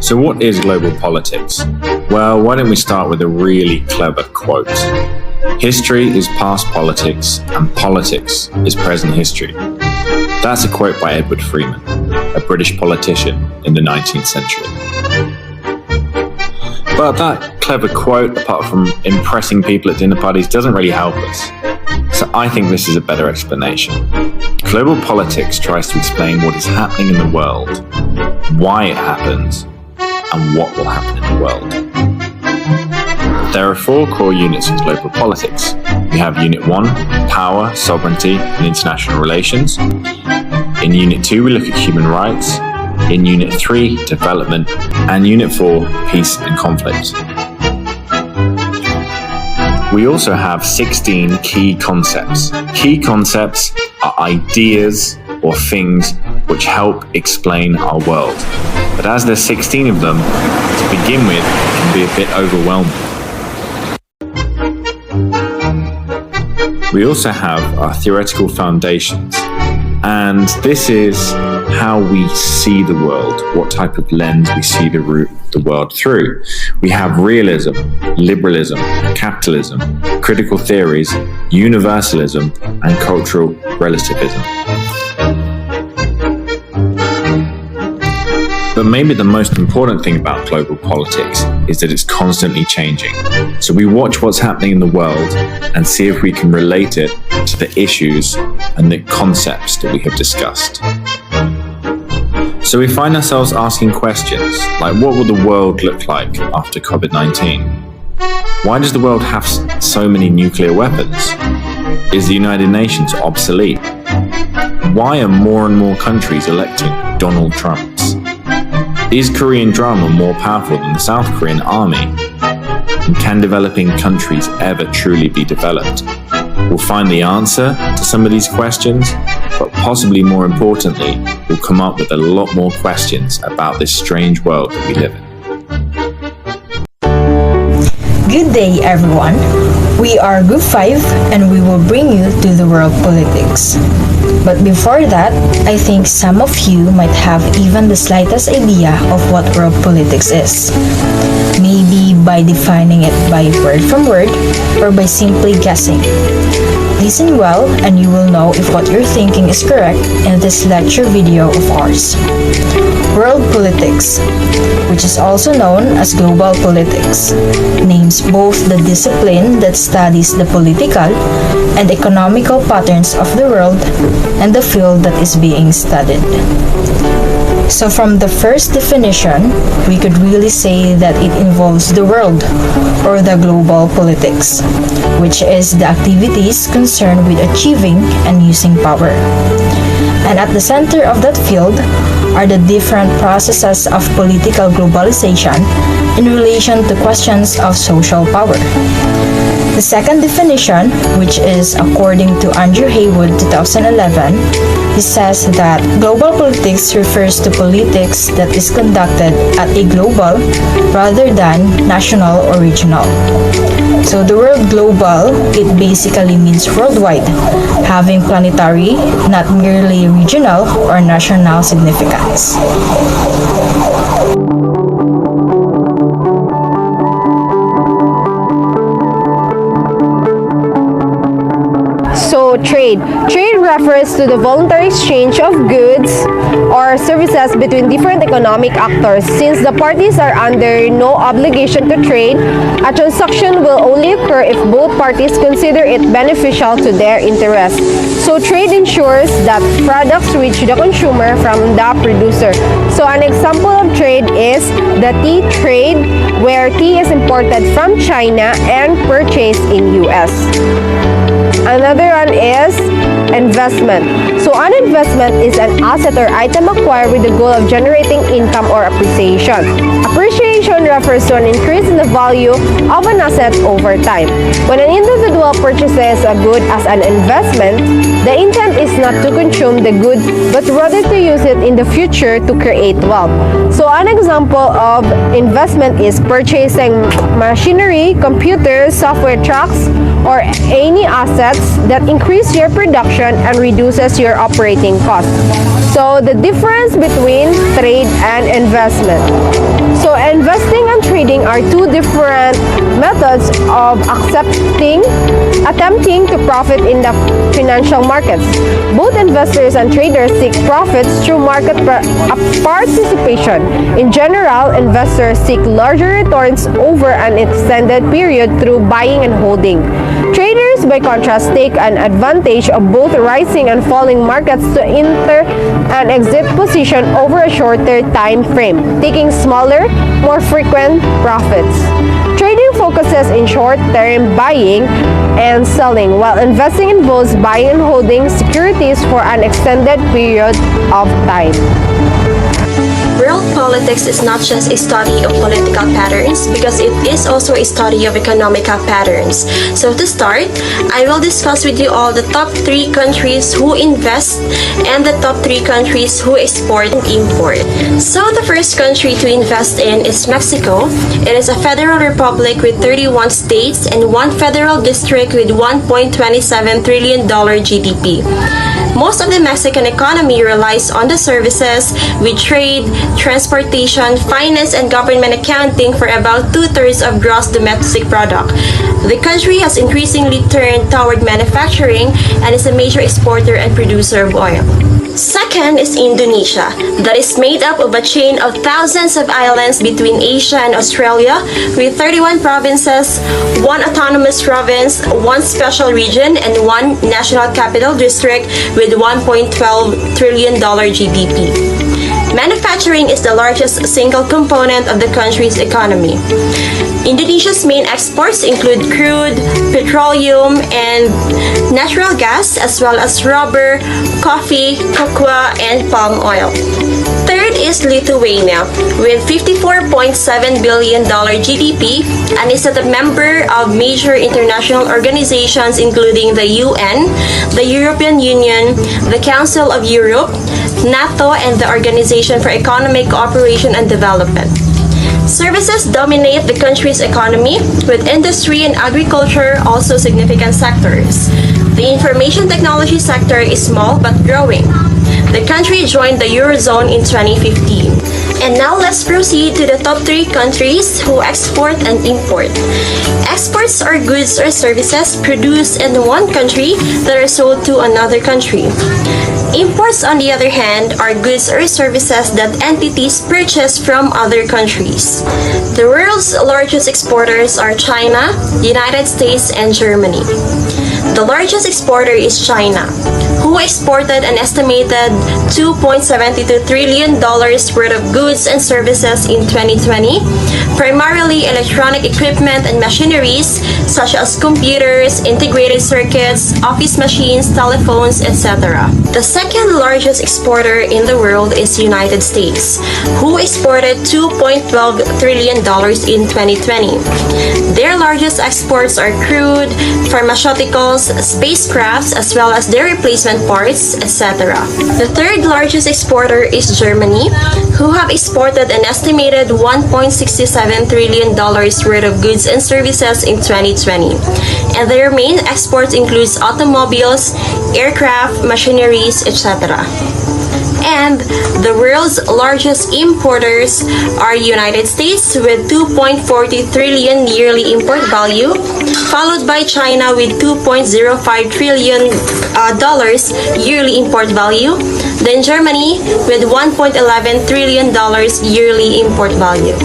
So what is global politics? Well, why don't we start with a really clever quote. History is past politics, and politics is present history. That's a quote by Edward Freeman, a British politician in the 19th century. But that clever quote, apart from impressing people at dinner parties, doesn't really help us. So I think this is a better explanation. Global politics tries to explain what is happening in the world, why it happens, and what will happen in the world. There are 4 core units in global politics. We have Unit 1, Power, Sovereignty, and International Relations. In Unit 2, we look at human rights. In Unit 3, Development. And Unit 4, Peace and Conflict. We also have 16 key concepts. Key concepts are ideas or things which help explain our world. But as there's 16 of them, to begin with, it can be a bit overwhelming. We also have our theoretical foundations, and this is how we see the world, what type of lens we see the world through. We have realism, liberalism, capitalism, critical theories, universalism, and cultural relativism. But maybe the most important thing about global politics is that it's constantly changing. So we watch what's happening in the world and see if we can relate it to the issues and the concepts that we have discussed. So we find ourselves asking questions like, what will the world look like after COVID-19? Why does the world have so many nuclear weapons? Is the United Nations obsolete? Why are more and more countries electing Donald Trumps? Is Korean drama more powerful than the South Korean army? And can developing countries ever truly be developed? We'll find the answer to some of these questions, but possibly more importantly, we'll come up with a lot more questions about this strange world that we live in. Good day, everyone. We are Group 5 and we will bring you to the world politics. But before that, I think some of you might have even the slightest idea of what world politics is. Maybe by defining it by word from word or by simply guessing. Listen well and you will know if what you're thinking is correct in this lecture video of ours. World politics, which is also known as global politics, names both the discipline that studies the political and economical patterns of the world and the field that is being studied. So from the first definition, we could really say that it involves the world or the global politics, which is the activities concerned with achieving and using power. And at the center of that field are the different processes of political globalization in relation to questions of social power. The second definition, which is according to Andrew Haywood 2011, he says that global politics refers to politics that is conducted at a global rather than national or regional. So the word global, it basically means worldwide, having planetary, not merely regional or national significance. So trade refers to the voluntary exchange of goods or services between different economic actors. Since the parties are under no obligation to trade, a transaction will only occur if both parties consider it beneficial to their interests. So trade ensures that products reach the consumer from the producer. So an example of trade is the tea trade, where tea is imported from China and purchased in US. Another one is investment. So an investment is an asset or item acquired with the goal of generating income or appreciation. Appreciation refers to an increase in the value of an asset over time. When an individual purchases a good as an investment, the intent is not to consume the good, but rather to use it in the future to create wealth. So an example of investment is purchasing machinery, computers, software trucks, or any assets that increase your production production and reduces your operating costs. So the difference between trade and investment. So investing and trading are two different methods of attempting to profit in the financial markets. Both investors and traders seek profits through market participation. In general, investors seek larger returns over an extended period through buying and holding. Traders, by contrast, take an advantage of both rising and falling markets to enter and exit position over a shorter time frame, taking smaller, more frequent profits. Trading focuses in short-term buying and selling, while investing involves buying and holding securities for an extended period of time. World politics is not just a study of political patterns because it is also a study of economical patterns. So to start, I will discuss with you all the top 3 countries who invest and the top 3 countries who export and import. So the first country to invest in is Mexico. It is a federal republic with 31 states and 1 federal district with $1.27 trillion GDP. Most of the Mexican economy relies on the services with trade, transportation, finance, and government accounting for about 2/3 of gross domestic product. The country has increasingly turned toward manufacturing and is a major exporter and producer of oil. Second is Indonesia, that is made up of a chain of thousands of islands between Asia and Australia, with 31 provinces, 1 autonomous province, 1 special region, and 1 national capital district with $1.12 trillion GDP. Manufacturing is the largest single component of the country's economy. Indonesia's main exports include crude, petroleum, and natural gas, as well as rubber, coffee, cocoa, and palm oil. Third is Lithuania, with $54.7 billion GDP, and is a member of major international organizations including the UN, the European Union, the Council of Europe, NATO, and the Organization for Economic Cooperation and Development. Services dominate the country's economy, with industry and agriculture also significant sectors. The information technology sector is small but growing. The country joined the Eurozone in 2015. And now let's proceed to the top 3 countries who export and import. Exports are goods or services produced in one country that are sold to another country. Imports, on the other hand, are goods or services that entities purchase from other countries. The world's largest exporters are China, the United States, and Germany. The largest exporter is China, who exported an estimated $2.72 trillion worth of goods and services in 2020, primarily electronic equipment and machineries such as computers, integrated circuits, office machines, telephones, etc. The second largest exporter in the world is the United States, who exported $2.12 trillion in 2020. Their largest exports are crude, pharmaceuticals, spacecrafts, as well as their replacement parts, etc. The third largest exporter is Germany, who have exported an estimated $1.67 trillion worth of goods and services in 2020. And their main exports includes automobiles, aircraft, machineries, etc. And the world's largest importers are United States with $2.40 trillion yearly import value, followed by China with $2.05 trillion yearly import value, then Germany with $1.11 trillion yearly import value.